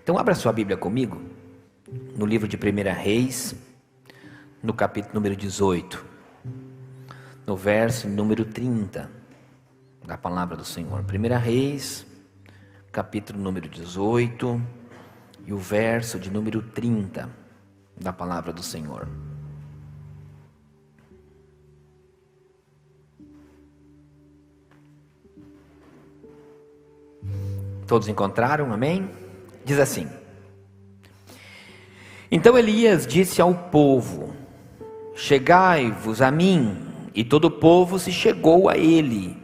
Então abra sua Bíblia comigo, no livro de 1 Reis, no capítulo número 18, no verso número 30, da palavra do Senhor. 1 Reis, capítulo número 18, e o verso de número 30, da palavra do Senhor. Todos encontraram? Amém? Diz assim: Então Elias disse ao povo: Chegai-vos a mim. E todo o povo se chegou a ele,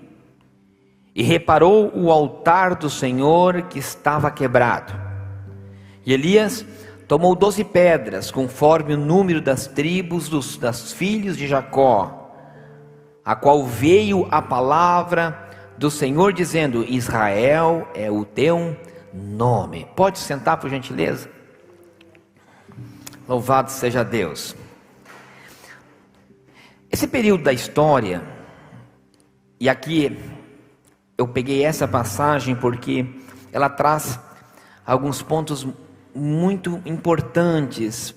e reparou o altar do Senhor que estava quebrado. E Elias tomou 12 pedras, conforme o número das tribos dos filhos de Jacó, a qual veio a palavra do Senhor dizendo: Israel é o teu nome. Pode sentar, por gentileza? Louvado seja Deus. Esse período da história, e aqui eu peguei essa passagem porque ela traz alguns pontos muito importantes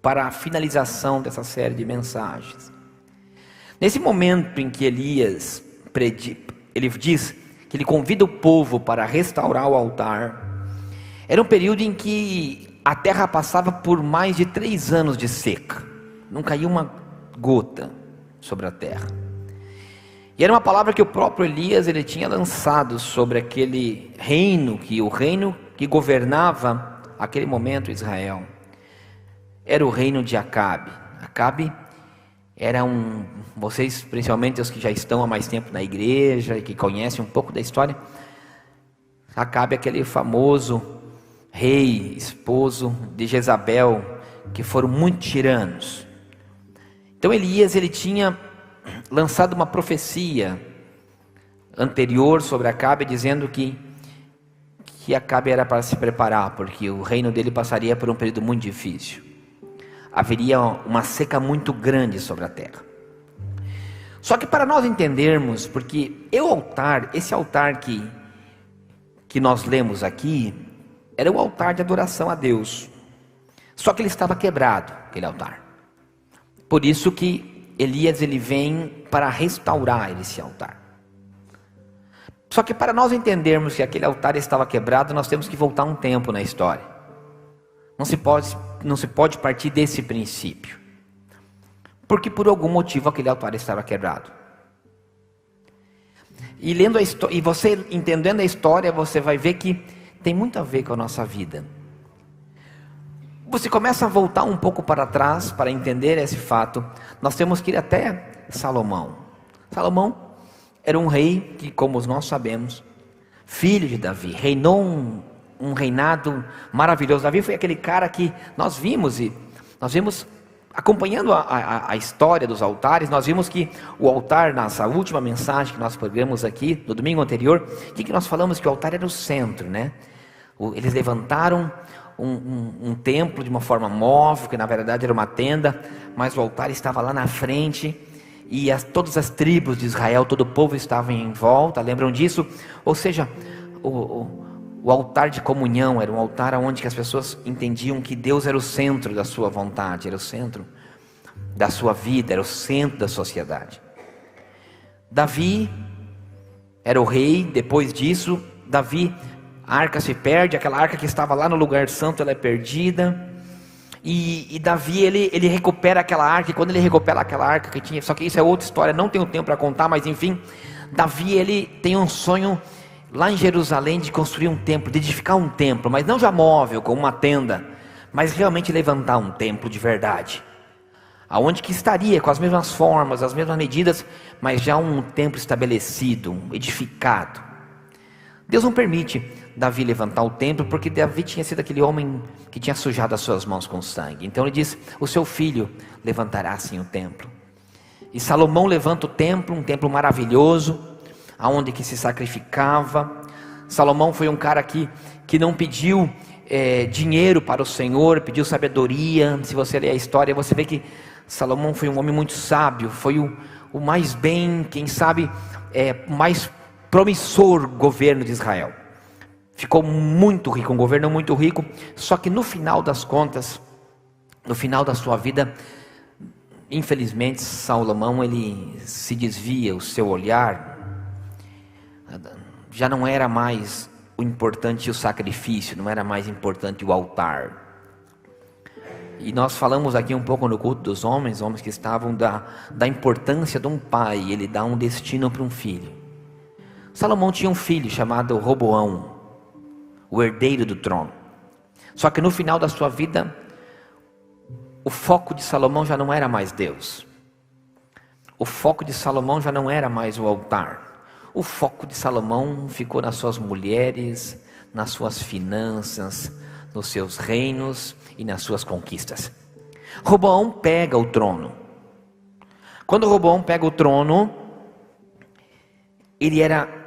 para a finalização dessa série de mensagens. Nesse momento em que Elias ele diz que ele convida o povo para restaurar o altar, era um período em que a terra passava por mais de 3 anos de seca, não caiu uma gota sobre a terra. E era uma palavra que o próprio Elias ele tinha lançado sobre aquele reino, o reino que governava aquele momento Israel, era o reino de Acabe. Acabe era vocês, principalmente os que já estão há mais tempo na igreja e que conhecem um pouco da história, Acabe é aquele famoso rei, esposo de Jezabel, que foram muito tiranos. Então Elias ele tinha lançado uma profecia anterior sobre Acabe, dizendo que Acabe era para se preparar, porque o reino dele passaria por um período muito difícil. Haveria uma seca muito grande sobre a terra. Só que para nós entendermos, porque esse altar que nós lemos aqui, era o altar de adoração a Deus. Só que ele estava quebrado, aquele altar. Por isso que Elias ele vem para restaurar esse altar. Só que para nós entendermos que aquele altar estava quebrado, nós temos que voltar um tempo na história. Não se pode partir desse princípio, porque por algum motivo aquele altar estava quebrado. E lendo e você entendendo a história, você vai ver que tem muito a ver com a nossa vida. Você começa a voltar um pouco para trás para entender esse fato. Nós temos que ir até Salomão. Salomão era um rei que, como nós sabemos, filho de Davi, reinou um reinado maravilhoso. Davi foi aquele cara que nós vimos acompanhando a história dos altares, nós vimos que o altar, nessa última mensagem que nós pregamos aqui, no domingo anterior, que nós falamos que o altar era o centro, né? Eles levantaram um templo de uma forma móvel, que na verdade era uma tenda, mas o altar estava lá na frente, e todas as tribos de Israel, todo o povo estava em volta, lembram disso? Ou seja, o altar de comunhão era um altar onde as pessoas entendiam que Deus era o centro da sua vontade, era o centro da sua vida, era o centro da sociedade. Davi era o rei. Depois disso, a arca se perde, aquela arca que estava lá no lugar santo, ela é perdida. E Davi, ele recupera aquela arca, e quando ele recupera aquela arca que tinha, só que isso é outra história, não tenho tempo para contar, mas enfim, Davi, ele tem um sonho lá em Jerusalém de construir um templo, de edificar um templo, mas não já móvel, como uma tenda, mas realmente levantar um templo de verdade, aonde que estaria com as mesmas formas, as mesmas medidas, mas já um templo estabelecido, edificado. Deus não permite Davi levantar o templo, porque Davi tinha sido aquele homem que tinha sujado as suas mãos com sangue. Então ele diz: o seu filho levantará assim o templo. E Salomão levanta o templo, um templo maravilhoso, aonde que se sacrificava. Salomão foi um cara que não pediu dinheiro para o Senhor, pediu sabedoria. Se você ler a história, você vê que Salomão foi um homem muito sábio, foi o mais bem, quem sabe, mais promissor governo de Israel. ficou muito rico, um governo muito rico. Só que no final das contas, no final da sua vida, infelizmente Salomão, ele se desvia, o seu olhar já não era mais o importante o sacrifício, não era mais importante o altar. E nós falamos aqui um pouco no culto dos homens que estavam da importância de um pai, ele dá um destino para um filho. Salomão tinha um filho chamado Roboão, o herdeiro do trono. Só que no final da sua vida, o foco de Salomão já não era mais Deus. O foco de Salomão já não era mais o altar. O foco de Salomão ficou nas suas mulheres, nas suas finanças, nos seus reinos e nas suas conquistas. Roboão pega o trono. Quando Roboão pega o trono, ele era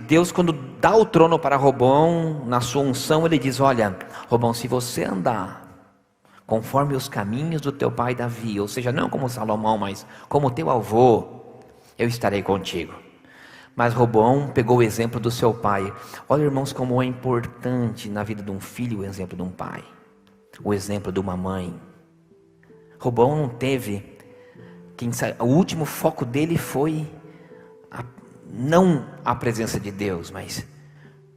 Deus, quando dá o trono para Roboão, na sua unção, ele diz: olha, Roboão, se você andar conforme os caminhos do teu pai Davi, ou seja, não como Salomão, mas como teu avô, eu estarei contigo. Mas Roboão pegou o exemplo do seu pai. Olha, irmãos, como é importante na vida de um filho o exemplo de um pai, o exemplo de uma mãe. Roboão não teve, o último foco dele foi não a presença de Deus, mas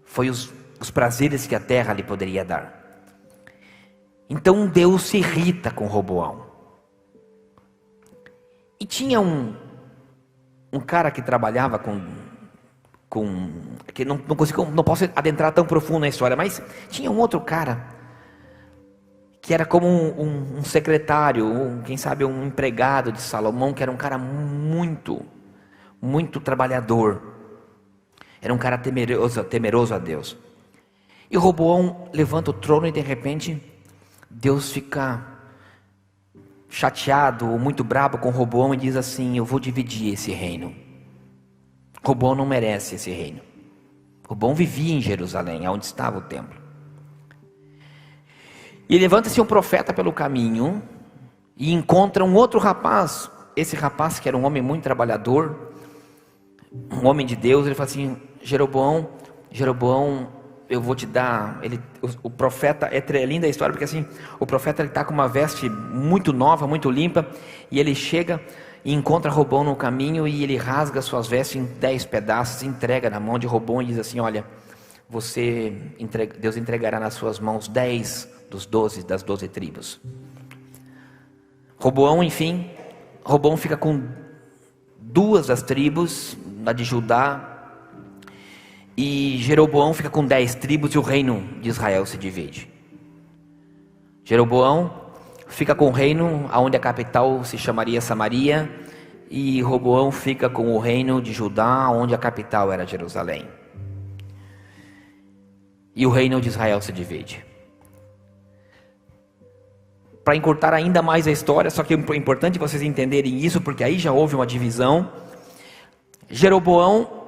foi os prazeres que a terra lhe poderia dar. Então Deus se irrita com Roboão. E tinha um cara que trabalhava que não posso adentrar tão profundo na história, mas tinha um outro cara que era como um secretário, quem sabe um empregado de Salomão, que era um cara muito trabalhador, era um cara temeroso a Deus. E Roboão levanta o trono e de repente Deus fica chateado, muito bravo com Roboão e diz assim: eu vou dividir esse reino. Roboão não merece esse reino. Roboão vivia em Jerusalém, onde estava o templo. E levanta-se um profeta pelo caminho e encontra um outro rapaz. Esse rapaz, que era um homem muito trabalhador, um homem de Deus, ele fala assim: Jeroboão, eu vou te dar. O profeta, é linda a história, porque assim, o profeta está com uma veste muito nova, muito limpa, e ele chega e encontra Roboão no caminho, e ele rasga suas vestes em 10 pedaços, entrega na mão de Roboão e diz assim: olha, Deus entregará nas suas mãos 10 das 12 tribos. Roboão fica com 2 das tribos, a de Judá, e Jeroboão fica com 10 tribos, e o reino de Israel se divide. Jeroboão fica com o reino onde a capital se chamaria Samaria, e Roboão fica com o reino de Judá, onde a capital era Jerusalém. E o reino de Israel se divide. Para encurtar ainda mais a história, só que é importante vocês entenderem isso, porque aí já houve uma divisão. Jeroboão,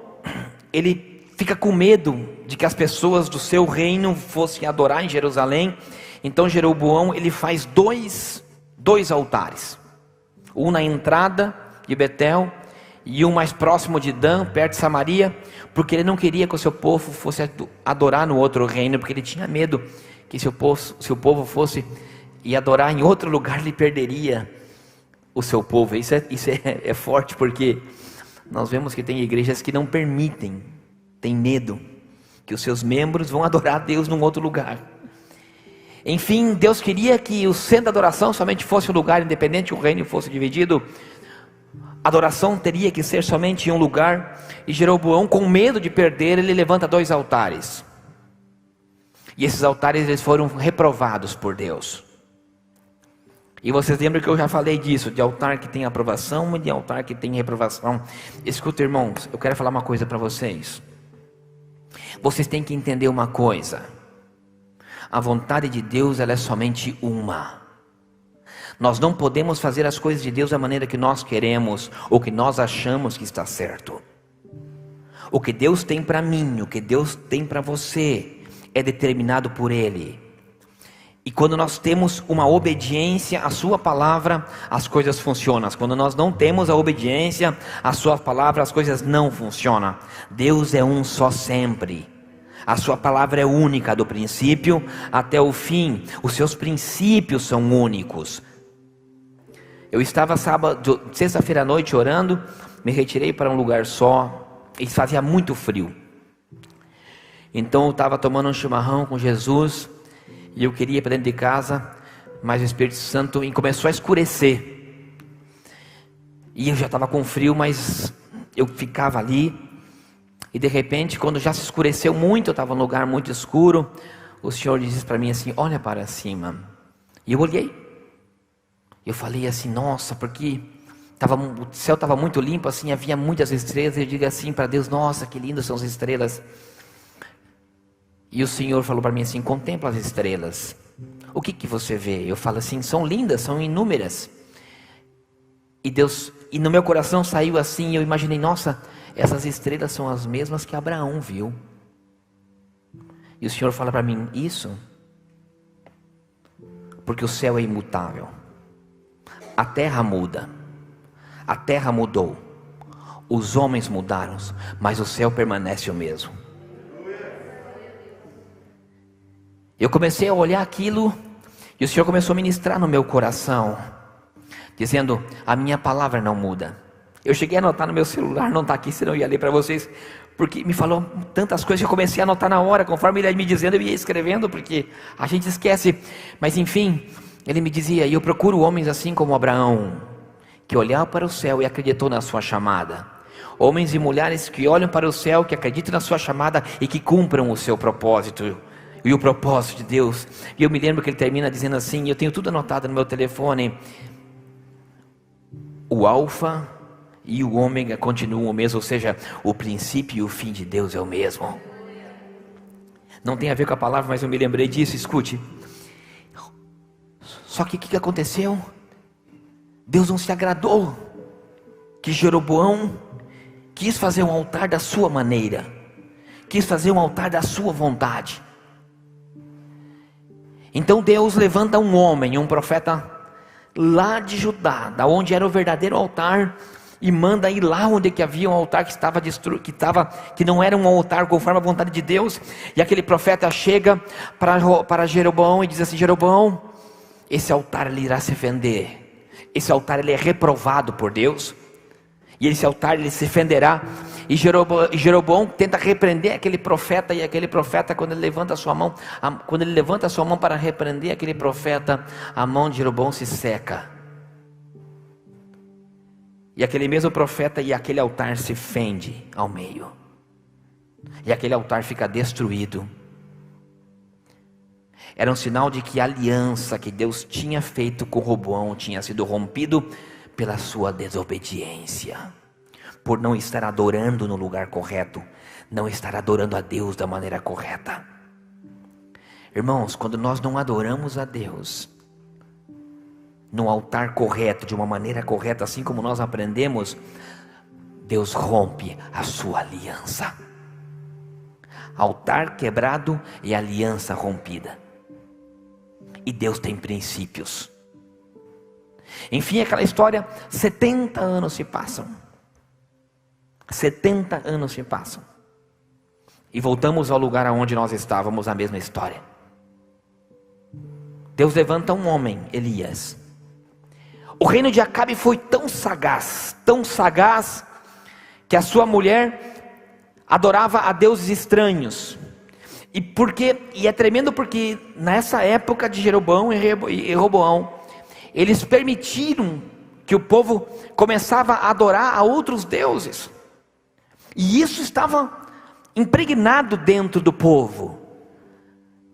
ele fica com medo de que as pessoas do seu reino fossem adorar em Jerusalém. Então Jeroboão, ele faz dois altares, um na entrada de Betel e um mais próximo de Dan, perto de Samaria, porque ele não queria que o seu povo fosse adorar no outro reino, porque ele tinha medo que se o povo fosse e adorar em outro lugar, ele perderia o seu povo. Isso é forte, porque nós vemos que tem igrejas que não permitem, tem medo que os seus membros vão adorar a Deus num outro lugar. Enfim, Deus queria que o centro da adoração somente fosse um lugar independente, o reino fosse dividido. A adoração teria que ser somente em um lugar. E Jeroboão, com medo de perder, ele levanta 2 altares. E esses altares, eles foram reprovados por Deus. E vocês lembram que eu já falei disso, de altar que tem aprovação e de altar que tem reprovação. Escuta, irmãos, eu quero falar uma coisa para vocês. Vocês têm que entender uma coisa: a vontade de Deus, ela é somente uma. Nós não podemos fazer as coisas de Deus da maneira que nós queremos, ou que nós achamos que está certo. O que Deus tem para mim, o que Deus tem para você, é determinado por Ele. E quando nós temos uma obediência à sua palavra, as coisas funcionam. Quando nós não temos a obediência à sua palavra, as coisas não funcionam. Deus é um só sempre. A sua palavra é única, do princípio até o fim. Os seus princípios são únicos. Eu estava sexta-feira à noite orando, me retirei para um lugar só, e fazia muito frio. Então eu estava tomando um chimarrão com Jesus, e eu queria ir para dentro de casa, mas o Espírito Santo começou a escurecer. E eu já estava com frio, mas eu ficava ali. E de repente, quando já se escureceu muito, eu estava num lugar muito escuro, o Senhor disse para mim assim: olha para cima. E eu olhei. Eu falei assim: nossa, porque o céu estava muito limpo, assim, havia muitas estrelas. Eu digo assim para Deus: nossa, que lindas são as estrelas. E o Senhor falou para mim assim: contempla as estrelas. O que você vê? Eu falo assim: são lindas, são inúmeras. E no meu coração saiu assim, eu imaginei: nossa, essas estrelas são as mesmas que Abraão viu. E o Senhor fala para mim: isso, porque o céu é imutável. A terra muda, a terra mudou, os homens mudaram, mas o céu permanece o mesmo. Eu comecei a olhar aquilo, e o Senhor começou a ministrar no meu coração, dizendo: a minha palavra não muda. Eu cheguei a anotar no meu celular, não está aqui, senão eu ia ler para vocês, porque me falou tantas coisas que eu comecei a anotar na hora, conforme ele ia me dizendo, eu ia escrevendo, porque a gente esquece. Mas enfim, ele me dizia: e eu procuro homens assim como Abraão, que olhava para o céu e acreditou na sua chamada. Homens e mulheres que olham para o céu, que acreditam na sua chamada e que cumpram o seu propósito. E o propósito de Deus. E eu me lembro que ele termina dizendo assim, eu tenho tudo anotado no meu telefone: o alfa e o ômega continuam o mesmo, ou seja, o princípio e o fim de Deus é o mesmo. Não tem a ver com a palavra, mas eu me lembrei disso. Escute. Só que o que aconteceu? Deus não se agradou que Jeroboão quis fazer um altar da sua maneira, quis fazer um altar da sua vontade. Então Deus levanta um homem, um profeta lá de Judá, da onde era o verdadeiro altar, e manda ir lá onde que havia um altar que estava destruído, que não era um altar conforme a vontade de Deus. E aquele profeta chega para Jeroboão e diz assim: Jeroboão, esse altar ele irá se fender, esse altar ele é reprovado por Deus, e esse altar ele se fenderá. E Jeroboão tenta repreender aquele profeta, e aquele profeta, quando ele levanta a sua mão para repreender aquele profeta, a mão de Jeroboão se seca, e aquele mesmo profeta e aquele altar se fende ao meio, e aquele altar fica destruído. Era um sinal de que a aliança que Deus tinha feito com Roboão tinha sido rompido pela sua desobediência, por não estar adorando no lugar correto, não estar adorando a Deus da maneira correta. Irmãos, quando nós não adoramos a Deus no altar correto, de uma maneira correta, assim como nós aprendemos, Deus rompe a sua aliança. Altar quebrado e aliança rompida. E Deus tem princípios. Enfim, aquela história, 70 anos se passam. 70 anos se passam. E voltamos ao lugar onde nós estávamos, a mesma história. Deus levanta um homem, Elias. O reino de Acabe foi tão sagaz, que a sua mulher adorava a deuses estranhos. E é tremendo porque nessa época de Jeroboão e Roboão, eles permitiram que o povo começava a adorar a outros deuses. E isso estava impregnado dentro do povo.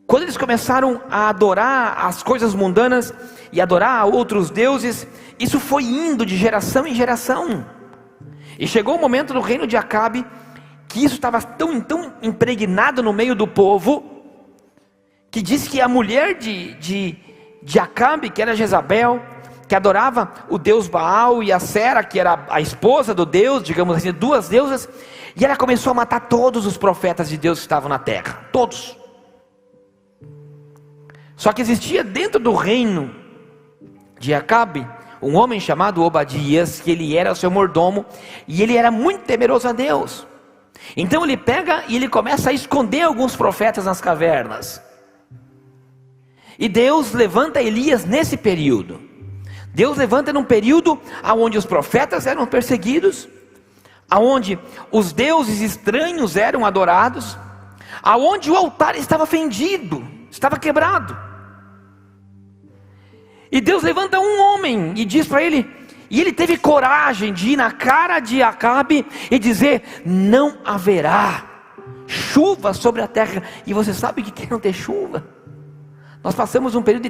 Quando eles começaram a adorar as coisas mundanas e adorar a outros deuses, isso foi indo de geração em geração. E chegou o momento no reino de Acabe que isso estava tão impregnado no meio do povo, que diz que a mulher de Acabe, que era Jezabel, que adorava o deus Baal, e a Sera, que era a esposa do Deus, digamos assim, duas deusas, e ela começou a matar todos os profetas de Deus que estavam na terra, todos. Só que existia dentro do reino de Acabe um homem chamado Obadias, que ele era seu mordomo, e ele era muito temeroso a Deus. Então ele pega e ele começa a esconder alguns profetas nas cavernas. E Deus levanta Elias nesse período. Deus levanta num período onde os profetas eram perseguidos, onde os deuses estranhos eram adorados, onde o altar estava fendido, estava quebrado. E Deus levanta um homem e diz para ele, e ele teve coragem de ir na cara de Acabe e dizer: não haverá chuva sobre a terra. E você sabe o que é não ter chuva? Nós passamos um período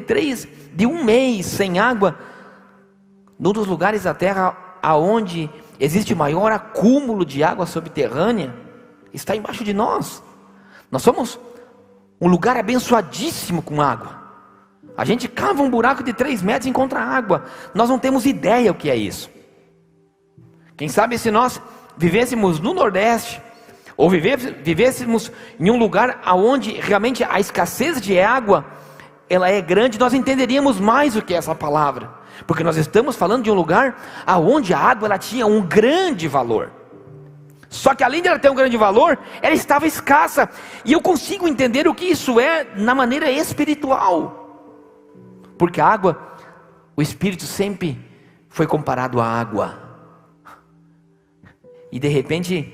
de um mês sem água, num dos lugares da terra aonde existe o maior acúmulo de água subterrânea, está embaixo de nós. Nós somos um lugar abençoadíssimo com água. A gente cava um buraco de 3 metros e encontra água. Nós não temos ideia o que é isso. Quem sabe se nós vivêssemos no Nordeste, ou vivêssemos em um lugar onde realmente a escassez de água ela é grande, nós entenderíamos mais o que é essa palavra. Porque nós estamos falando de um lugar onde a água ela tinha um grande valor. Só que além de ela ter um grande valor, ela estava escassa. E eu consigo entender o que isso é na maneira espiritual. Porque a água, o Espírito sempre foi comparado à água. E de repente,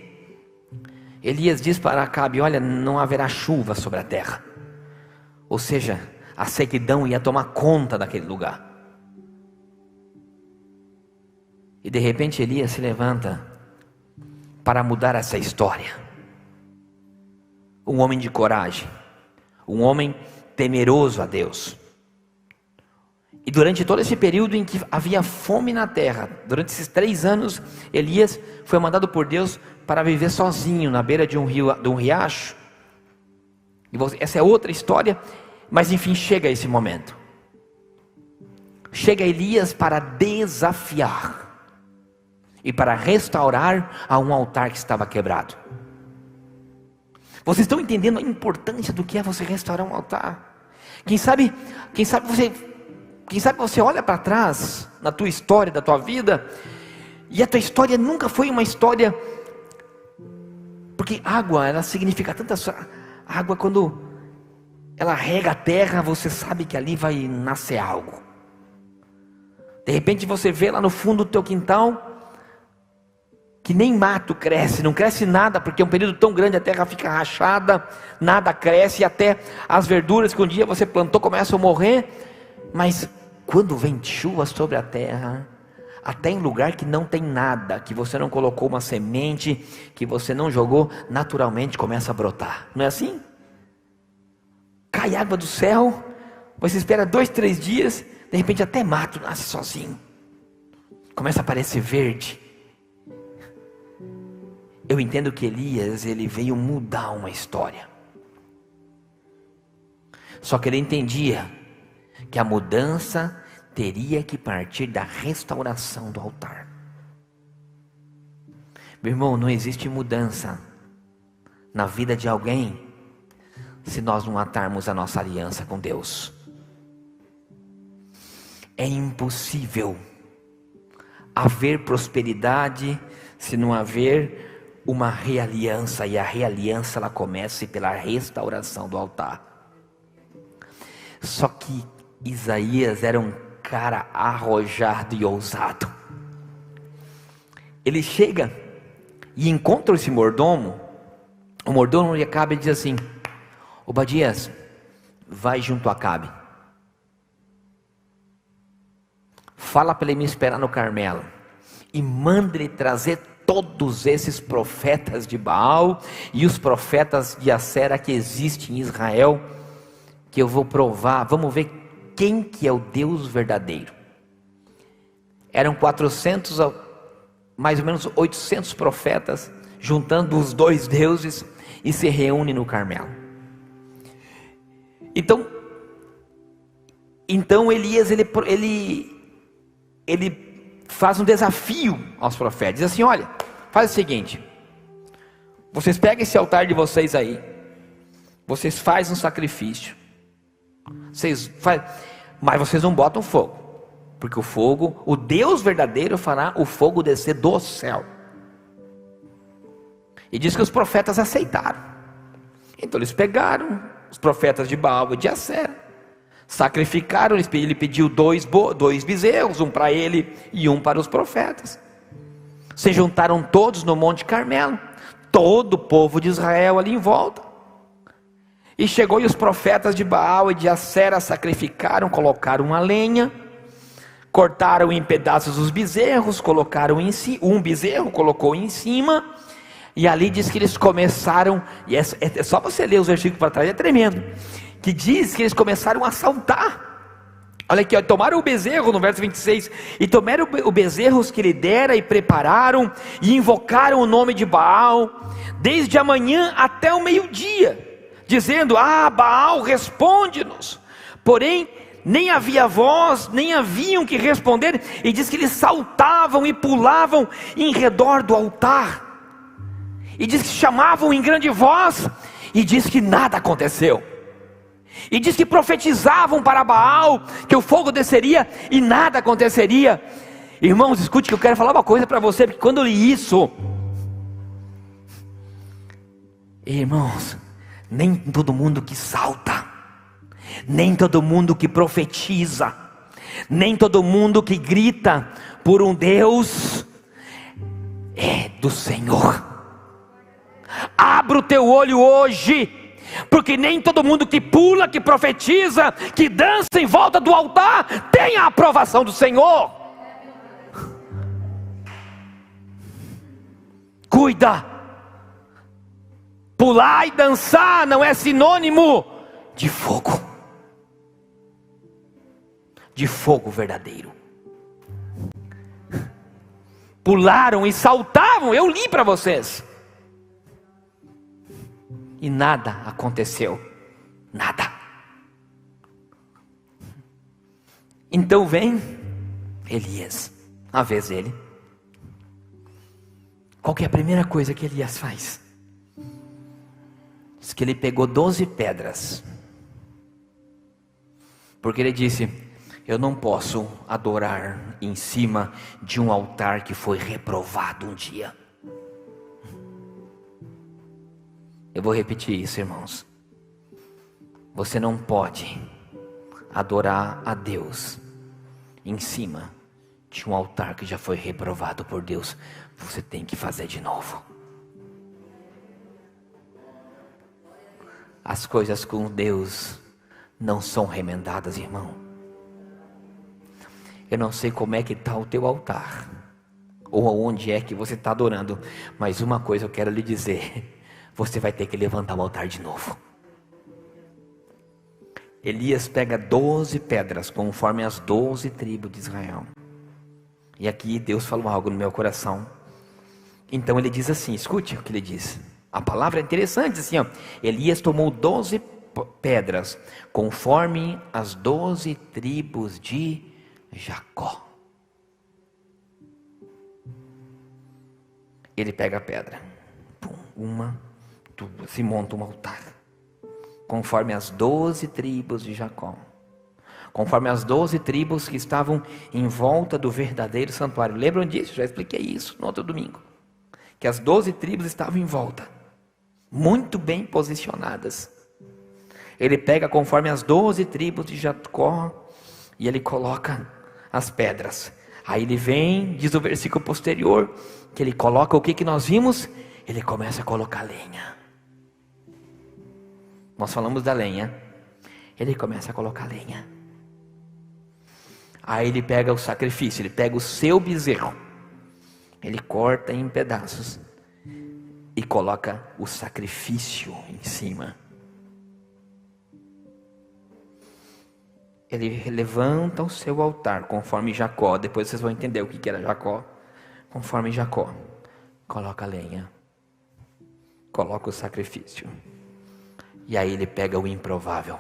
Elias diz para Acabe: olha, não haverá chuva sobre a terra. Ou seja, a sequidão ia tomar conta daquele lugar. E de repente Elias se levanta para mudar essa história. Um homem de coragem, um homem temeroso a Deus. E durante todo esse período em que havia fome na terra, durante esses 3 anos, Elias foi mandado por Deus para viver sozinho na beira de um riacho. E essa é outra história, mas enfim, chega esse momento. Chega Elias para desafiar e para restaurar a um altar que estava quebrado. Vocês estão entendendo a importância do que é você restaurar um altar? Quem sabe você olha para trás na tua história, da tua vida, e a tua história nunca foi uma história, porque água, ela significa tanta água. Quando ela rega a terra, você sabe que ali vai nascer algo. De repente você vê lá no fundo do teu quintal que nem mato cresce, não cresce nada, porque é um período tão grande, a terra fica rachada, nada cresce, e até as verduras que um dia você plantou começam a morrer. Mas quando vem chuva sobre a terra, até em lugar que não tem nada, que você não colocou uma semente, que você não jogou, naturalmente começa a brotar. Não é assim? Cai água do céu, você espera 2, 3 dias, de repente até mato nasce sozinho, começa a aparecer verde. Eu entendo que Elias, ele veio mudar uma história. Só que ele entendia que a mudança teria que partir da restauração do altar. Meu irmão, não existe mudança na vida de alguém se nós não atarmos a nossa aliança com Deus. É impossível haver prosperidade se não haver uma realiança, e a realiança ela começa pela restauração do altar. Só que Isaías era um cara arrojado e ousado. Ele chega e encontra esse mordomo. O mordomo de Acabe diz assim: Obadias, vai junto a Acabe, fala para ele me esperar no Carmelo, e manda ele trazer todos esses profetas de Baal e os profetas de Acera que existem em Israel, que eu vou provar. Vamos ver quem que é o Deus verdadeiro. Eram 400, mais ou menos 800 profetas, juntando os 2 deuses, e se reúne no Carmelo. Então Elias, ele faz um desafio aos profetas, diz assim: olha, faz o seguinte, vocês pegam esse altar de vocês aí, vocês fazem um sacrifício, mas vocês não botam fogo, porque o fogo, o Deus verdadeiro fará o fogo descer do céu. E diz que os profetas aceitaram. Então eles pegaram os profetas de Baal e de Acera, sacrificaram. Ele pediu dois bezerros, um para ele e um para os profetas. Se juntaram todos no Monte Carmelo, todo o povo de Israel ali em volta. E chegou, e os profetas de Baal e de Acera sacrificaram, colocaram a lenha, cortaram em pedaços os bezerros, colocaram em si, um bezerro colocou em cima, e ali diz que eles começaram, e é só você ler os versículos para trás, é tremendo, que diz que eles começaram a saltar. Olha aqui, ó, tomaram o bezerro, no verso 26, e tomaram o bezerro que lhe dera, e prepararam, e invocaram o nome de Baal, desde a manhã até o meio-dia, dizendo: Baal, responde-nos. Porém, nem havia voz, nem haviam que responder, e diz que eles saltavam e pulavam em redor do altar, e diz que chamavam em grande voz, e diz que nada aconteceu. E diz que profetizavam para Baal que o fogo desceria e nada aconteceria. Irmãos, escute que eu quero falar uma coisa para você, porque quando eu li isso, irmãos, nem todo mundo que salta, nem todo mundo que profetiza, nem todo mundo que grita por um Deus é do Senhor. Abra o teu olho hoje, porque nem todo mundo que pula, que profetiza, que dança em volta do altar tem a aprovação do Senhor. Cuida. Pular e dançar não é sinônimo de fogo, de fogo verdadeiro. Pularam e saltavam, eu li para vocês, e nada aconteceu, nada. Então vem Elias, a vez dele. Qual que é a primeira coisa que Elias faz? Diz que ele pegou 12 pedras, porque ele disse: eu não posso adorar em cima de um altar que foi reprovado um dia. Eu vou repetir isso, irmãos. Você não pode adorar a Deus em cima de um altar que já foi reprovado por Deus. Você tem que fazer de novo. As coisas com Deus não são remendadas, irmão. Eu não sei como é que está o teu altar, ou onde é que você está adorando, mas uma coisa eu quero lhe dizer: você vai ter que levantar o altar de novo. Elias pega 12 pedras, conforme as 12 tribos de Israel. E aqui Deus falou algo no meu coração. Então ele diz assim, escute o que ele diz. A palavra é interessante, assim, ó. Elias tomou 12 pedras, conforme as 12 tribos de Jacó. Ele pega a pedra, se monta um altar, conforme as 12 tribos de Jacó, conforme as 12 tribos que estavam em volta do verdadeiro santuário. Lembram disso? Já expliquei isso no outro domingo, que as 12 tribos estavam em volta, muito bem posicionadas. Ele pega conforme as 12 tribos de Jacó, e ele coloca as pedras. Aí ele vem, diz o versículo posterior, que ele coloca o que nós vimos? Ele começa a colocar lenha. Nós falamos da lenha. Ele começa a colocar lenha. Aí ele pega o sacrifício, ele pega o seu bezerro, ele corta em pedaços e coloca o sacrifício em cima. Ele levanta o seu altar conforme Jacó. Depois vocês vão entender o que era Jacó. Conforme Jacó, coloca a lenha, coloca o sacrifício, e aí ele pega o improvável.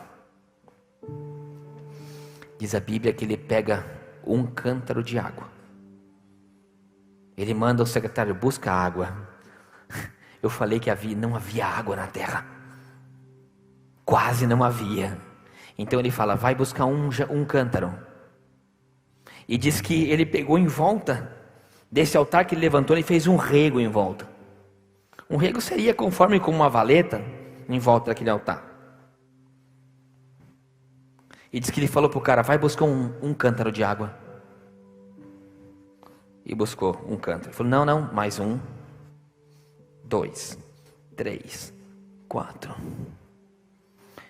Diz a Bíblia que ele pega um cântaro de água. Ele manda o secretário: busca água. Eu falei que não havia água na terra, quase não havia. Então ele fala: vai buscar um cântaro. E diz que ele pegou em volta desse altar que ele levantou, ele fez um rego em volta. Um rego seria conforme com uma valeta em volta daquele altar. E diz que ele falou para o cara: vai buscar um cântaro de água. E buscou um cântaro. Ele falou: não, mais 1, 2, 3, 4.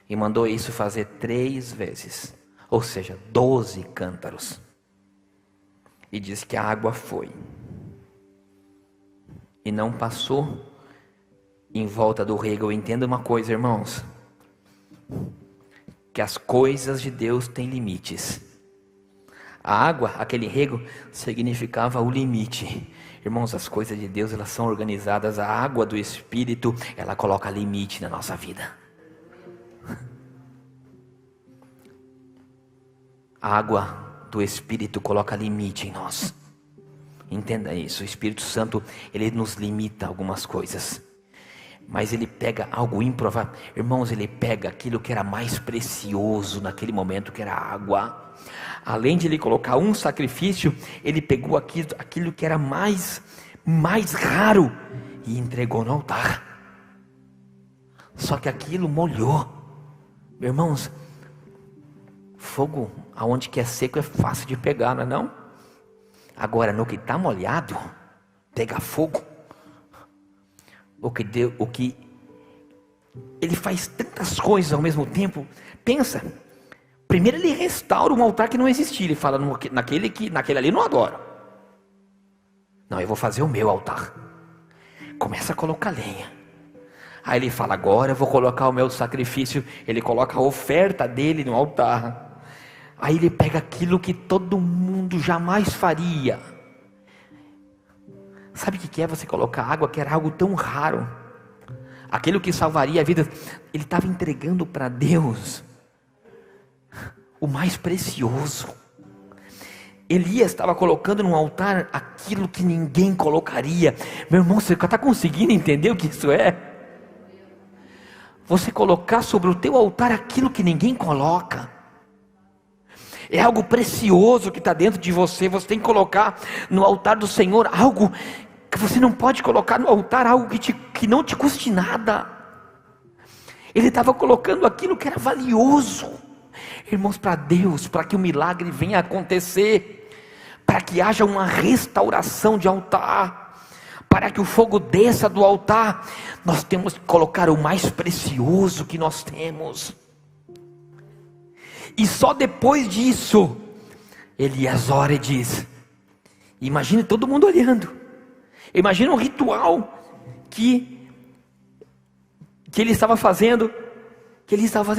E mandou isso fazer 3 vezes. Ou seja, 12 cântaros. E diz que a água foi. E não passou em volta do rego. Eu entendo uma coisa, irmãos. Que as coisas de Deus têm limites. A água, aquele rego, significava o limite. Irmãos, as coisas de Deus, elas são organizadas. A água do Espírito, ela coloca limite na nossa vida. A água do Espírito coloca limite em nós. Entenda isso. O Espírito Santo, ele nos limita algumas coisas. Mas ele pega algo improvável. Irmãos, ele pega aquilo que era mais precioso naquele momento, que era a água. Além de ele colocar um sacrifício, ele pegou aquilo que era mais raro e entregou no altar. Só que aquilo molhou. Irmãos, fogo aonde que é seco é fácil de pegar, não é não? Agora no que está molhado, pega fogo. O que ele faz tantas coisas ao mesmo tempo. Pensa, primeiro ele restaura um altar que não existia. Ele fala: naquele ali não adoro. Não, eu vou fazer o meu altar. Começa a colocar lenha. Aí ele fala: agora eu vou colocar o meu sacrifício. Ele coloca a oferta dele no altar. Aí ele pega aquilo que todo mundo jamais faria. Sabe o que é você colocar água, que era algo tão raro? Aquilo que salvaria a vida. Ele estava entregando para Deus o mais precioso. Elias estava colocando no altar aquilo que ninguém colocaria. Meu irmão, você está conseguindo entender o que isso é? Você colocar sobre o teu altar aquilo que ninguém coloca. É algo precioso que está dentro de você. Você tem que colocar no altar do Senhor algo que você não pode colocar no altar, algo que não te custe nada. Ele estava colocando aquilo que era valioso. Irmãos, para Deus, para que o milagre venha a acontecer, para que haja uma restauração de altar, para que o fogo desça do altar, nós temos que colocar o mais precioso que nós temos. E só depois disso, Elias ora e diz: imagine todo mundo olhando. Imagina um ritual que ele estava fazendo,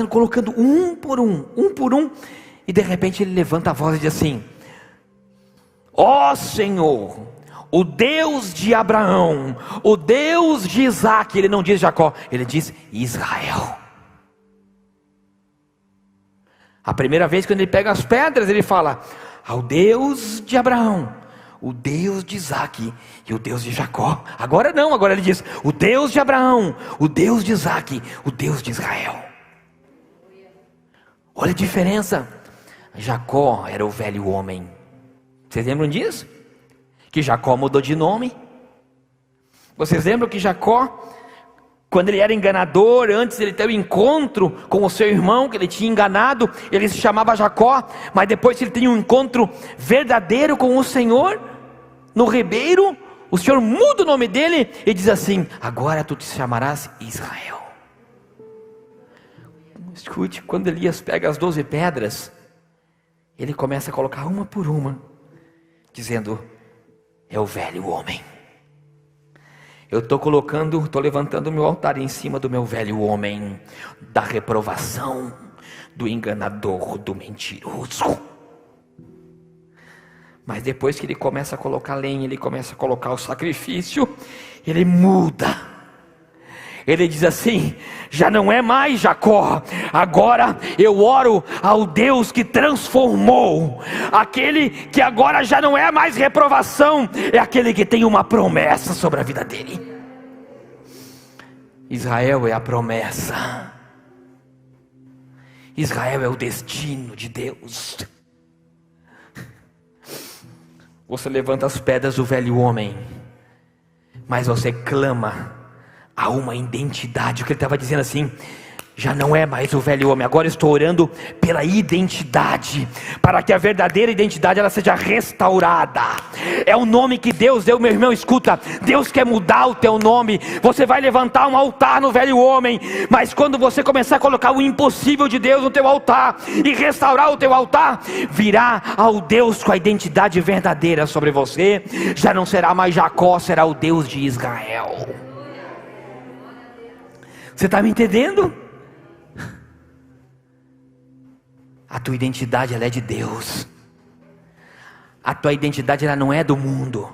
colocando um por um, e de repente ele levanta a voz e diz assim: ó Senhor, o Deus de Abraão, o Deus de Isaac. Ele não diz Jacó, ele diz Israel. A primeira vez, quando ele pega as pedras, ele fala: ao Deus de Abraão, o Deus de Isaac e o Deus de Jacó. Agora não, agora ele diz: o Deus de Abraão, o Deus de Isaac, o Deus de Israel. Olha a diferença. Jacó era o velho homem. Vocês lembram disso? Que Jacó mudou de nome. Vocês lembram que Jacó, quando ele era enganador, antes de ele ter o encontro com o seu irmão, que ele tinha enganado, ele se chamava Jacó, mas depois que ele tem um encontro verdadeiro com o Senhor, no ribeiro, o Senhor muda o nome dele e diz assim: agora tu te chamarás Israel. Escute, quando Elias pega as 12 pedras, ele começa a colocar uma por uma, dizendo: é o velho homem. Eu estou levantando o meu altar em cima do meu velho homem, da reprovação, do enganador, do mentiroso. Mas depois que ele começa a colocar lenha, ele começa a colocar o sacrifício, ele muda. Ele diz assim: já não é mais Jacó, agora eu oro ao Deus que transformou. Aquele que agora já não é mais reprovação, é aquele que tem uma promessa sobre a vida dele. Israel é a promessa. Israel é o destino de Deus. Você levanta as pedras do velho homem, mas você clama há uma identidade. O que ele estava dizendo assim: já não é mais o velho homem, agora estou orando pela identidade, para que a verdadeira identidade ela seja restaurada. É o nome que Deus deu, meu irmão, escuta, Deus quer mudar o teu nome. Você vai levantar um altar no velho homem, mas quando você começar a colocar o impossível de Deus no teu altar, e restaurar o teu altar, virá ao Deus com a identidade verdadeira sobre você. Já não será mais Jacó, será o Deus de Israel. Você está me entendendo? A tua identidade ela é de Deus. A tua identidade ela não é do mundo.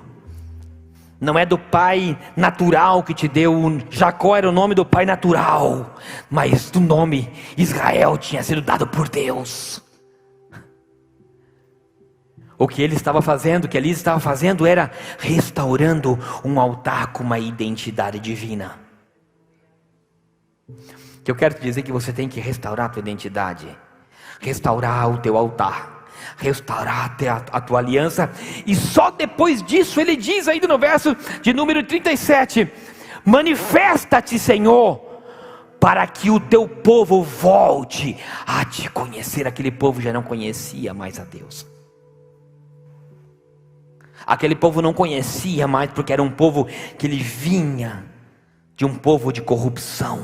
Não é do pai natural que te deu. Jacó era o nome do pai natural, mas o nome Israel tinha sido dado por Deus. O que ele estava fazendo, o que Elias estava fazendo era restaurando um altar com uma identidade divina. Que eu quero te dizer que você tem que restaurar a tua identidade, restaurar o teu altar, restaurar a tua aliança. E só depois disso ele diz ainda no verso de número 37: manifesta-te, Senhor, para que o teu povo volte a te conhecer. Aquele povo já não conhecia mais a Deus. Aquele povo não conhecia mais, porque era um povo que ele vinha de um povo de corrupção,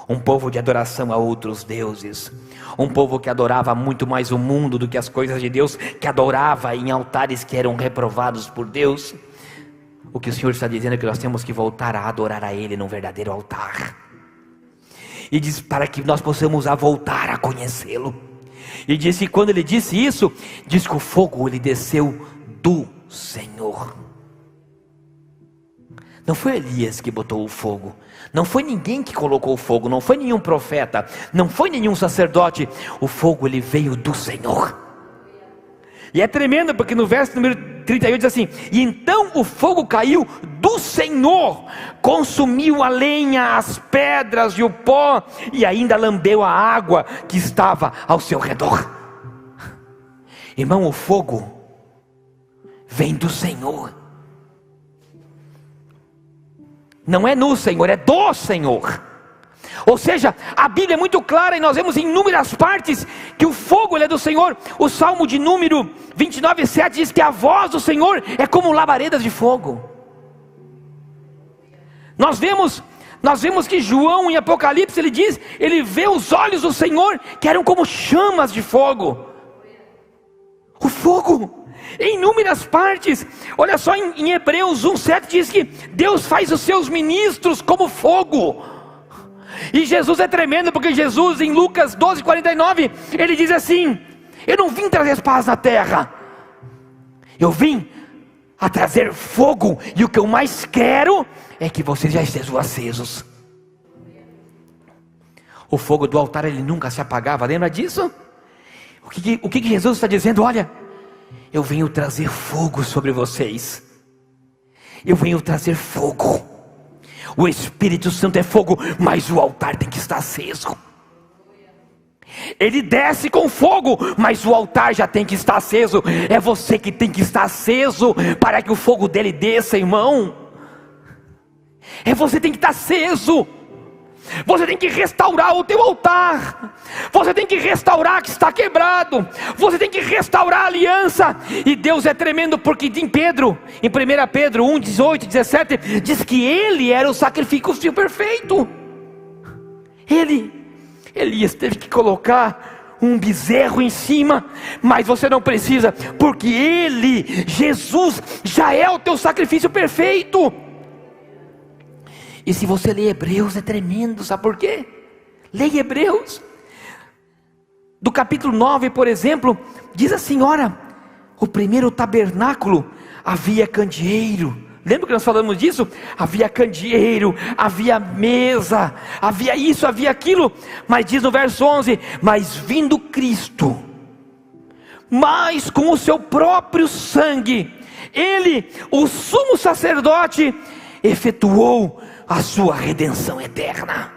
um povo de adoração a outros deuses, um povo que adorava muito mais o mundo do que as coisas de Deus, que adorava em altares que eram reprovados por Deus. O que o Senhor está dizendo é que nós temos que voltar a adorar a Ele num verdadeiro altar, e diz para que nós possamos voltar a conhecê-lo. E diz que quando ele disse isso, diz que o fogo ele desceu do Senhor. Não foi Elias que botou o fogo, não foi ninguém que colocou o fogo, não foi nenhum profeta, não foi nenhum sacerdote. O fogo ele veio do Senhor. E é tremendo, porque no verso número 38 diz assim: e então o fogo caiu do Senhor, consumiu a lenha, as pedras e o pó, e ainda lambeu a água que estava ao seu redor. Irmão, o fogo vem do Senhor. Não é no Senhor, é do Senhor. Ou seja, a Bíblia é muito clara, e nós vemos em inúmeras partes que o fogo ele é do Senhor. O Salmo de número 29:7 diz que a voz do Senhor é como labaredas de fogo. Nós vemos que João em Apocalipse ele diz, ele vê os olhos do Senhor que eram como chamas de fogo. O fogo em inúmeras partes. Olha só, em Hebreus 1:7 diz que Deus faz os seus ministros como fogo. E Jesus é tremendo, porque Jesus em Lucas 12:49 ele diz assim: eu não vim trazer paz na terra, eu vim a trazer fogo, e o que eu mais quero é que vocês já estejam acesos. O fogo do altar ele nunca se apagava, lembra disso? O que Jesus está dizendo? Olha, eu venho trazer fogo sobre vocês. Eu venho trazer fogo. O Espírito Santo é fogo, mas o altar tem que estar aceso. Ele desce com fogo, mas o altar já tem que estar aceso. É você que tem que estar aceso para que o fogo dele desça, irmão. É você que tem que estar aceso. Você tem que restaurar o teu altar. Você tem que restaurar o que está quebrado. Você tem que restaurar a aliança. E Deus é tremendo, porque em 1 Pedro 1:18, 17 diz que Ele era o sacrifício perfeito. Elias teve que colocar um bezerro em cima, mas você não precisa, porque Jesus já é o teu sacrifício perfeito. E se você ler Hebreus é tremendo, sabe por quê? Leia Hebreus, do capítulo 9 por exemplo, diz assim: ora, o primeiro tabernáculo havia candeeiro. Lembra que nós falamos disso? Havia candeeiro, havia mesa, havia isso, havia aquilo. Mas diz no verso 11: mas vindo Cristo, mas com o seu próprio sangue, Ele, o sumo sacerdote, efetuou a sua redenção eterna.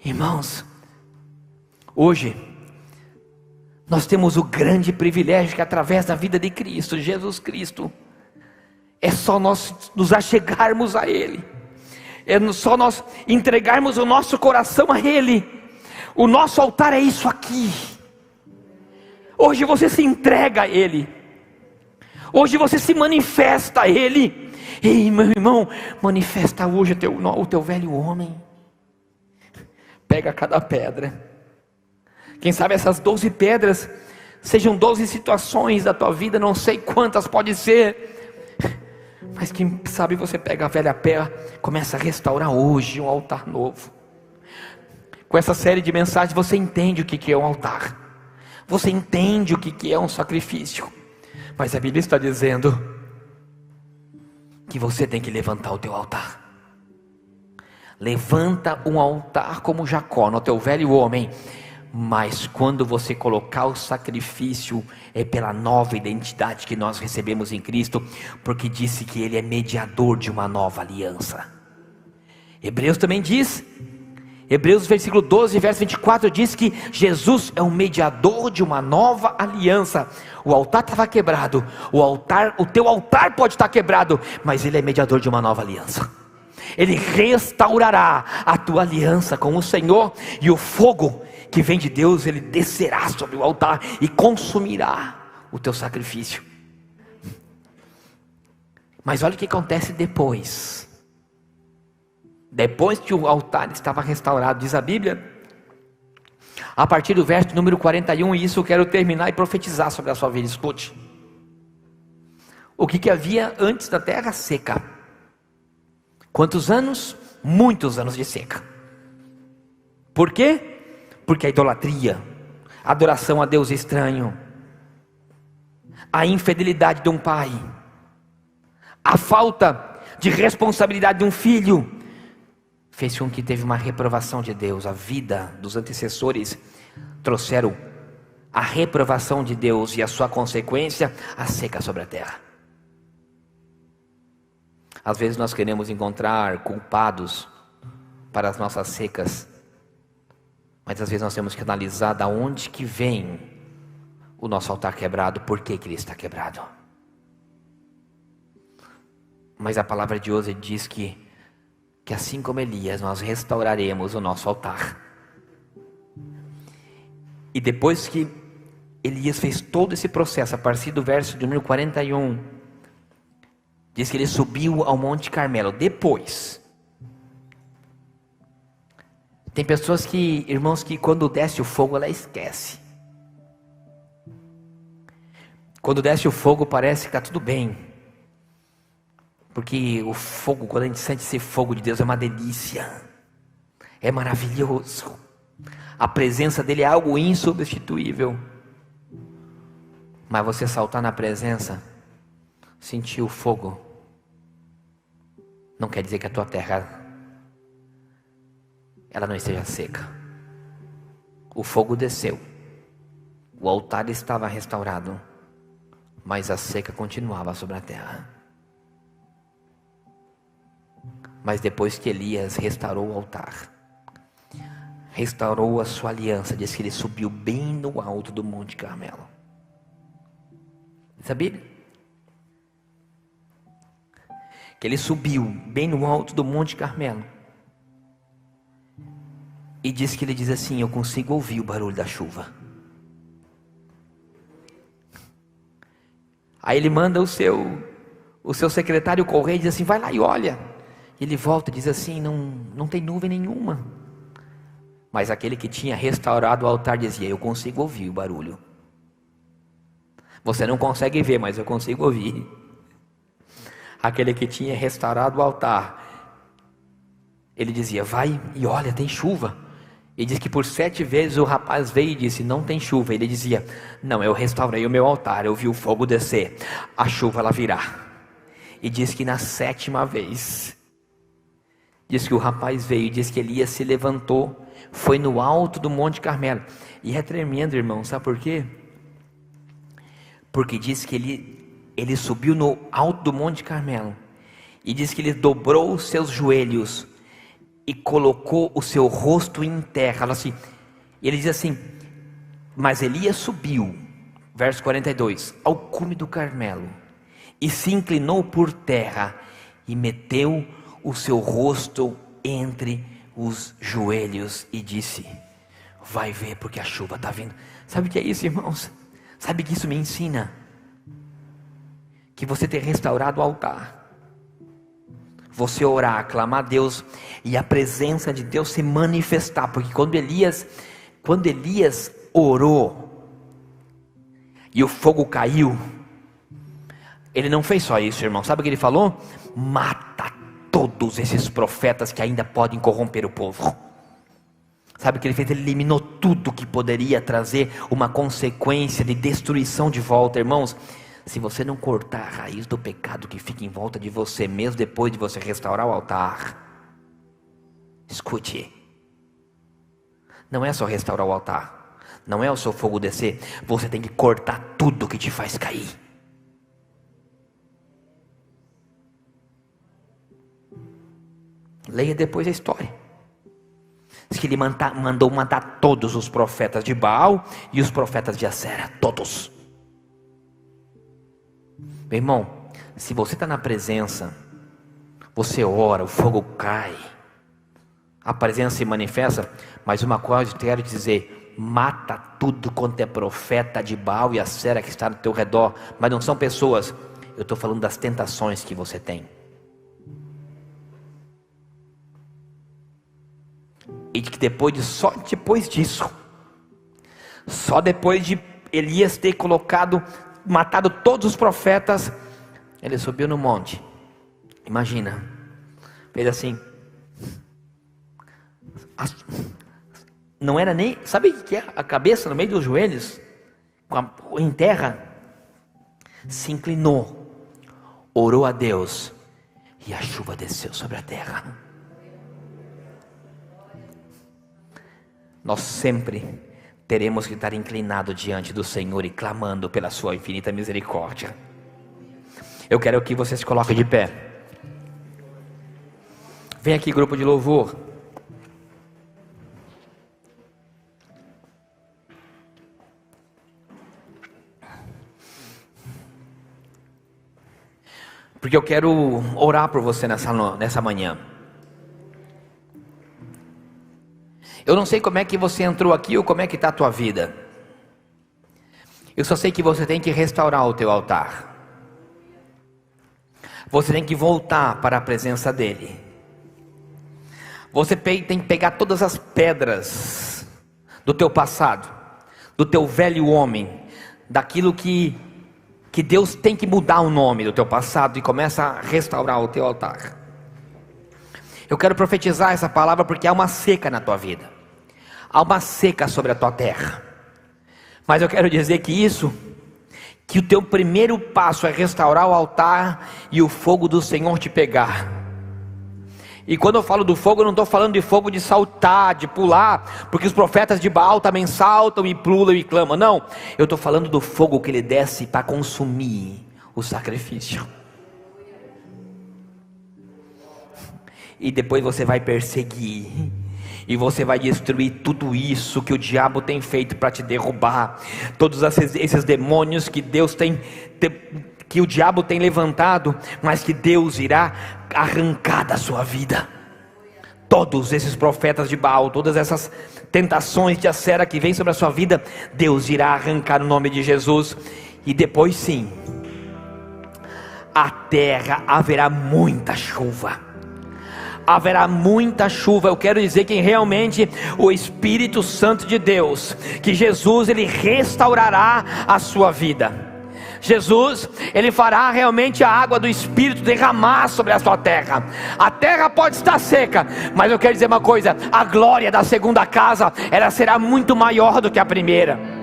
Irmãos, hoje nós temos o grande privilégio que através da vida de Cristo, Jesus Cristo, é só nós nos achegarmos a Ele, é só nós entregarmos o nosso coração a Ele. O nosso altar é isso aqui. Hoje você se entrega a Ele, hoje você se manifesta a Ele. Ei, meu irmão, manifesta hoje o teu velho homem. Pega cada pedra. Quem sabe essas 12 pedras sejam 12 situações da tua vida, não sei quantas pode ser, mas quem sabe você pega a velha pedra, começa a restaurar hoje um altar novo. Com essa série de mensagens você entende o que é um altar, você entende o que é um sacrifício, mas a Bíblia está dizendo que você tem que levantar o teu altar. Levanta um altar como Jacó no teu velho homem, mas quando você colocar o sacrifício, é pela nova identidade que nós recebemos em Cristo, porque disse que Ele é mediador de uma nova aliança. Hebreus também diz, Hebreus versículo 12, verso 24, diz que Jesus é um mediador de uma nova aliança. O altar estava quebrado, o teu altar pode estar quebrado, mas Ele é mediador de uma nova aliança. Ele restaurará a tua aliança com o Senhor, e o fogo que vem de Deus, Ele descerá sobre o altar e consumirá o teu sacrifício. Mas olha o que acontece depois. Depois que o altar estava restaurado, diz a Bíblia, a partir do verso número 41, e isso eu quero terminar e profetizar sobre a sua vida. Escute. O que havia antes da terra seca? Quantos anos? Muitos anos de seca. Por quê? Porque a idolatria, a adoração a Deus estranho, a infidelidade de um pai, a falta de responsabilidade de um filho, fez com que teve uma reprovação de Deus. A vida dos antecessores trouxeram a reprovação de Deus e a sua consequência, a seca sobre a terra. Às vezes nós queremos encontrar culpados para as nossas secas, mas às vezes nós temos que analisar da onde que vem o nosso altar quebrado, por que ele está quebrado. Mas a palavra de hoje diz que assim como Elias, nós restauraremos o nosso altar. E depois que Elias fez todo esse processo, a partir do verso número 41, diz que ele subiu ao Monte Carmelo. Depois, tem pessoas que, irmãos, que quando desce o fogo, ela esquece. Quando desce o fogo, parece que está tudo bem. Porque o fogo, quando a gente sente esse fogo de Deus, é uma delícia. É maravilhoso. A presença dele é algo insubstituível. Mas você saltar na presença, sentir o fogo, não quer dizer que a tua terra ela não esteja seca. O fogo desceu, o altar estava restaurado, mas a seca continuava sobre a terra. Mas depois que Elias restaurou o altar, restaurou a sua aliança, diz que ele subiu bem no alto do Monte Carmelo. Sabia? Que ele subiu bem no alto do Monte Carmelo. E diz que ele diz assim: eu consigo ouvir o barulho da chuva. Aí ele manda o seu secretário correr e diz assim: vai lá e olha. E ele volta e diz assim: não tem nuvem nenhuma. Mas aquele que tinha restaurado o altar dizia: eu consigo ouvir o barulho. Você não consegue ver, mas eu consigo ouvir. Aquele que tinha restaurado o altar, ele dizia: vai e olha, tem chuva. E diz que por 7 vezes o rapaz veio e disse: não tem chuva. Ele dizia: não, eu restaurei o meu altar, eu vi o fogo descer, a chuva ela virá. E diz que na 7ª vez, diz que o rapaz veio e diz que Elias se levantou, foi no alto do Monte Carmelo. E é tremendo, irmão, sabe por quê? Porque diz que ele subiu no alto do Monte Carmelo, e diz que ele dobrou os seus joelhos, e colocou o seu rosto em terra. Assim, ele diz assim: mas Elias subiu, verso 42, ao cume do Carmelo, e se inclinou por terra e meteu o seu rosto entre os joelhos e disse: vai ver, porque a chuva está vindo. Sabe o que é isso, irmãos? Sabe que isso me ensina? Que você ter restaurado o altar, você orar, clamar a Deus e a presença de Deus se manifestar. Porque quando Elias orou e o fogo caiu, ele não fez só isso, irmão. Sabe o que ele falou? Mata todos esses profetas que ainda podem corromper o povo. Sabe o que ele fez? Ele eliminou tudo que poderia trazer uma consequência de destruição de volta. Irmãos, se você não cortar a raiz do pecado que fica em volta de você, mesmo depois de você restaurar o altar, escute, não é só restaurar o altar, não é o seu fogo descer, você tem que cortar tudo que te faz cair. Leia depois a história. Diz que ele mandou matar todos os profetas de Baal e os profetas de Acera, todos. Meu irmão, se você está na presença, você ora, o fogo cai, a presença se manifesta. Mas uma coisa eu quero te dizer: mata tudo quanto é profeta de Baal e Acera que está no teu redor. Mas não são pessoas, eu estou falando das tentações que você tem. E que depois disso, só depois de Elias ter matado todos os profetas, ele subiu no monte. Imagina, fez assim, não era nem, sabe o que é? A cabeça no meio dos joelhos, em terra, se inclinou, orou a Deus, e a chuva desceu sobre a terra. Nós sempre teremos que estar inclinado diante do Senhor e clamando pela sua infinita misericórdia. Eu quero que você se coloque de pé. Vem aqui, grupo de louvor. Porque eu quero orar por você nessa manhã. Eu não sei como é que você entrou aqui ou como é que está a tua vida. Eu só sei que você tem que restaurar o teu altar. Você tem que voltar para a presença dEle. Você tem que pegar todas as pedras do teu passado, do teu velho homem, daquilo que Deus tem que mudar o nome do teu passado e começa a restaurar o teu altar. Eu quero profetizar essa palavra porque há uma seca na tua vida. Há uma seca sobre a tua terra. Mas eu quero dizer que o teu primeiro passo é restaurar o altar e o fogo do Senhor te pegar. E quando eu falo do fogo, eu não estou falando de fogo de saltar, de pular, porque os profetas de Baal também saltam e pulam e clamam. Não, eu estou falando do fogo que ele desce para consumir o sacrifício. E depois você vai perseguir, e você vai destruir tudo isso que o diabo tem feito para te derrubar. Todos esses demônios que que o diabo tem levantado, mas que Deus irá arrancar da sua vida. Todos esses profetas de Baal, todas essas tentações de Acera que vem sobre a sua vida, Deus irá arrancar no nome de Jesus. E depois sim, a terra haverá muita chuva. Haverá muita chuva. Eu quero dizer que realmente o Espírito Santo de Deus, que Jesus, ele restaurará a sua vida. Jesus, ele fará realmente a água do Espírito derramar sobre a sua terra. A terra pode estar seca, mas eu quero dizer uma coisa: a glória da segunda casa, ela será muito maior do que a primeira.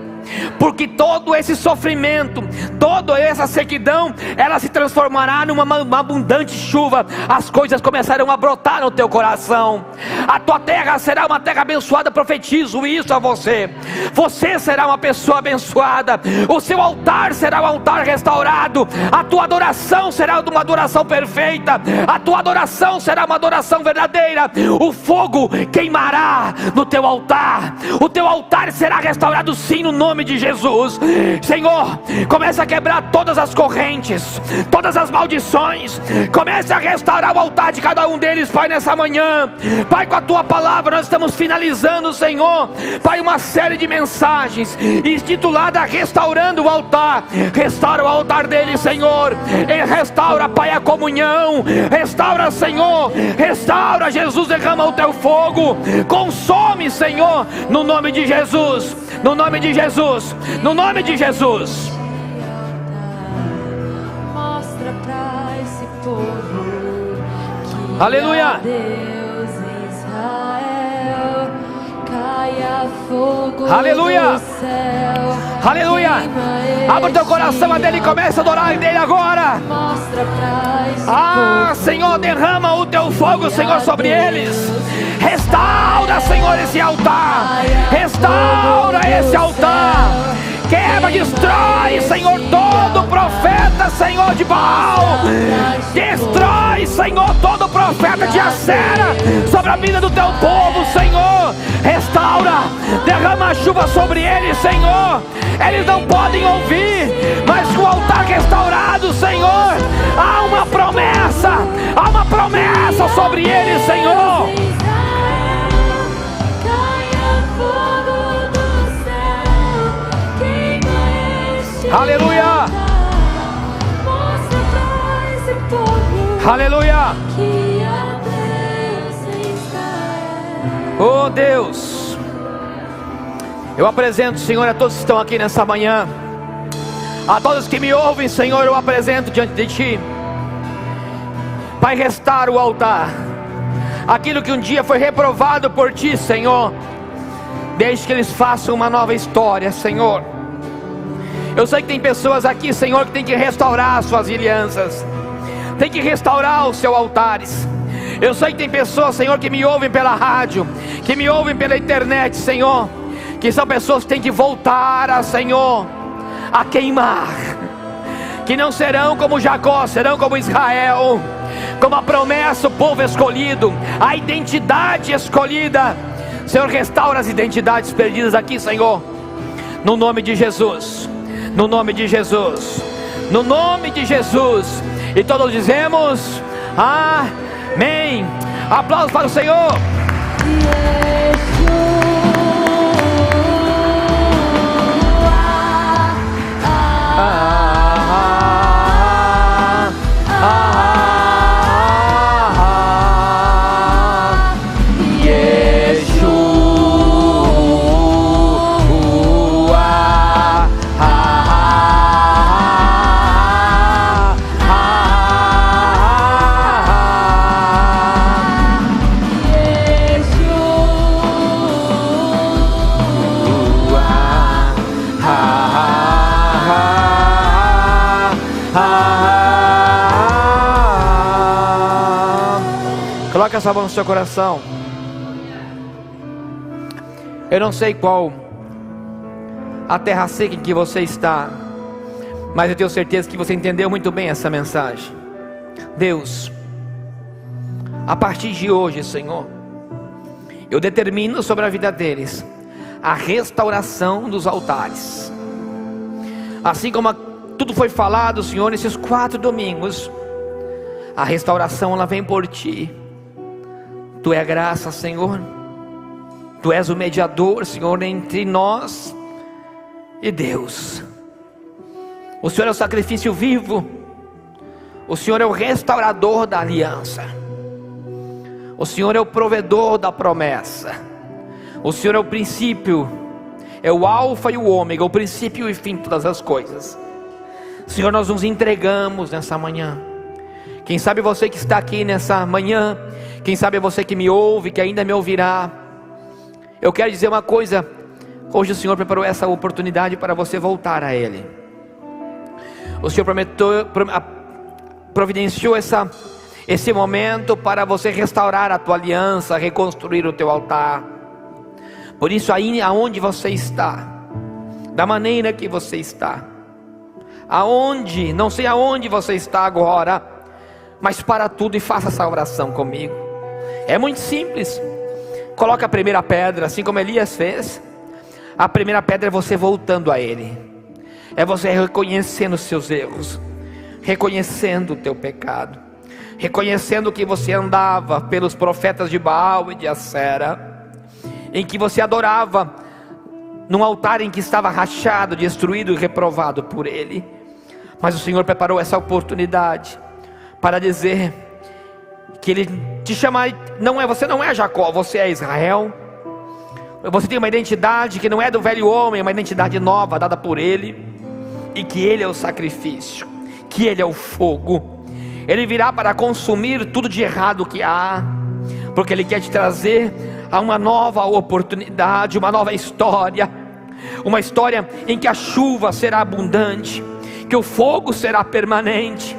Porque todo esse sofrimento, toda essa sequidão, ela se transformará numa abundante chuva. As coisas começarão a brotar no teu coração. A tua terra será uma terra abençoada. Profetizo isso a você. Você será uma pessoa abençoada. O seu altar será um altar restaurado. A tua adoração será uma adoração perfeita. A tua adoração será uma adoração verdadeira. O fogo queimará no teu altar. O teu altar será restaurado sim, no nome nome de Jesus. Senhor, comece a quebrar todas as correntes, todas as maldições. Comece a restaurar o altar de cada um deles, Pai, nessa manhã. Pai, com a tua palavra nós estamos finalizando, Senhor, Pai, uma série de mensagens intitulada Restaurando o Altar. Restaura o altar deles, Senhor, e restaura, Pai, a comunhão. Restaura, Senhor, restaura, Jesus, derrama o teu fogo, consome, Senhor, no nome de Jesus, no nome de Jesus, no nome de Jesus. Mostra pra esse povo que aleluia. Deus em Israel, caia fogo aleluia, do céu, aleluia. Abra o teu coração a dele e começa a adorar dele agora. Mostra pra esse povo, Senhor, derrama o teu fogo, Senhor, sobre eles. Restaura, Senhor, esse altar. Restaura esse altar. Quebra, destrói, Senhor, todo profeta, Senhor, de Baal. Destrói, Senhor, todo profeta de Acera sobre a vida do teu povo, Senhor. Restaura, derrama a chuva sobre eles, Senhor. Eles não podem ouvir, mas com o altar restaurado, Senhor, há uma promessa sobre eles, Senhor. Aleluia, aleluia. Oh Deus, eu apresento, Senhor, a todos que estão aqui nessa manhã, a todos que me ouvem, Senhor, eu apresento diante de Ti. Pai, restaura o altar, aquilo que um dia foi reprovado por Ti, Senhor. Deixe que eles façam uma nova história, Senhor. Eu sei que tem pessoas aqui, Senhor, que tem que restaurar as suas alianças, tem que restaurar os seus altares. Eu sei que tem pessoas, Senhor, que me ouvem pela rádio, que me ouvem pela internet, Senhor, que são pessoas que têm que voltar, Senhor, a queimar, que não serão como Jacó, serão como Israel, como a promessa, o povo escolhido, a identidade escolhida. Senhor, restaura as identidades perdidas aqui, Senhor, no nome de Jesus, no nome de Jesus, no nome de Jesus. E todos dizemos amém. Aplausos para o Senhor. Coloque essa mão no seu coração. Eu não sei qual a terra seca em que você está, mas eu tenho certeza que você entendeu muito bem essa mensagem. Deus, a partir de hoje, Senhor, eu determino sobre a vida deles a restauração dos altares. Assim como tudo foi falado, Senhor, nesses 4 domingos, a restauração ela vem por Ti. Tu é a graça, Senhor. Tu és o mediador, Senhor, entre nós e Deus. O Senhor é o sacrifício vivo. O Senhor é o restaurador da aliança. O Senhor é o provedor da promessa. O Senhor é o princípio, é o alfa e o ômega, o princípio e o fim de todas as coisas. Senhor, nós nos entregamos nessa manhã. Quem sabe você que está aqui nessa manhã, quem sabe você que me ouve, que ainda me ouvirá. Eu quero dizer uma coisa: hoje o Senhor preparou essa oportunidade para você voltar a Ele. O Senhor providenciou esse momento para você restaurar a tua aliança, reconstruir o teu altar. Por isso, aí aonde você está, da maneira que você está, não sei aonde você está agora, mas para tudo e faça essa oração comigo. É muito simples. Coloca a primeira pedra, assim como Elias fez. A primeira pedra é você voltando a Ele, é você reconhecendo os seus erros, reconhecendo o teu pecado, reconhecendo que você andava pelos profetas de Baal e de Acera, em que você adorava num altar em que estava rachado, destruído e reprovado por Ele. Mas o Senhor preparou essa oportunidade para dizer que Ele te chama, você não é Jacó, você é Israel. Você tem uma identidade que não é do velho homem, é uma identidade nova dada por Ele, e que Ele é o sacrifício, que Ele é o fogo. Ele virá para consumir tudo de errado que há, porque Ele quer te trazer a uma nova oportunidade, uma nova história, uma história em que a chuva será abundante, que o fogo será permanente.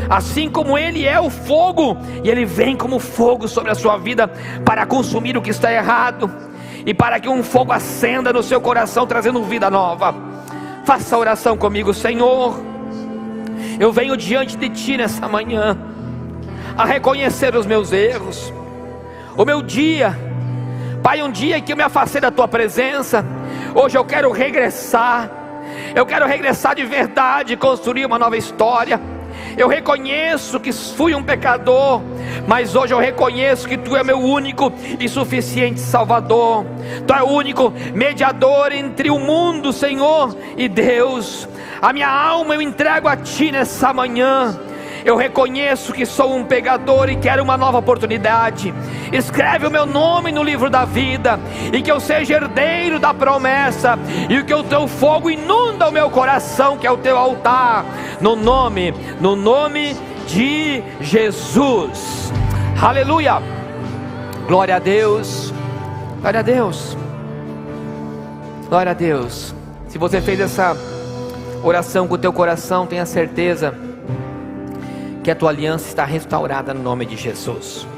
Assim como Ele é o fogo, e Ele vem como fogo sobre a sua vida para consumir o que está errado, e para que um fogo acenda no seu coração, trazendo vida nova. Faça a oração comigo. Senhor, eu venho diante de Ti nessa manhã, a reconhecer os meus erros, o meu dia, Pai, um dia em que eu me afastei da Tua presença. Hoje eu quero regressar de verdade, construir uma nova história. Eu reconheço que fui um pecador, mas hoje eu reconheço que Tu é meu único e suficiente Salvador. Tu é o único mediador entre o mundo, Senhor, e Deus. A minha alma eu entrego a Ti nessa manhã. Eu reconheço que sou um pecador e quero uma nova oportunidade. Escreve o meu nome no livro da vida, e que eu seja herdeiro da promessa, e que o Teu fogo inunda o meu coração, que é o Teu altar, no nome de Jesus. Aleluia, glória a Deus, glória a Deus, glória a Deus. Se você fez essa oração com o teu coração, tenha certeza que a tua aliança está restaurada no nome de Jesus.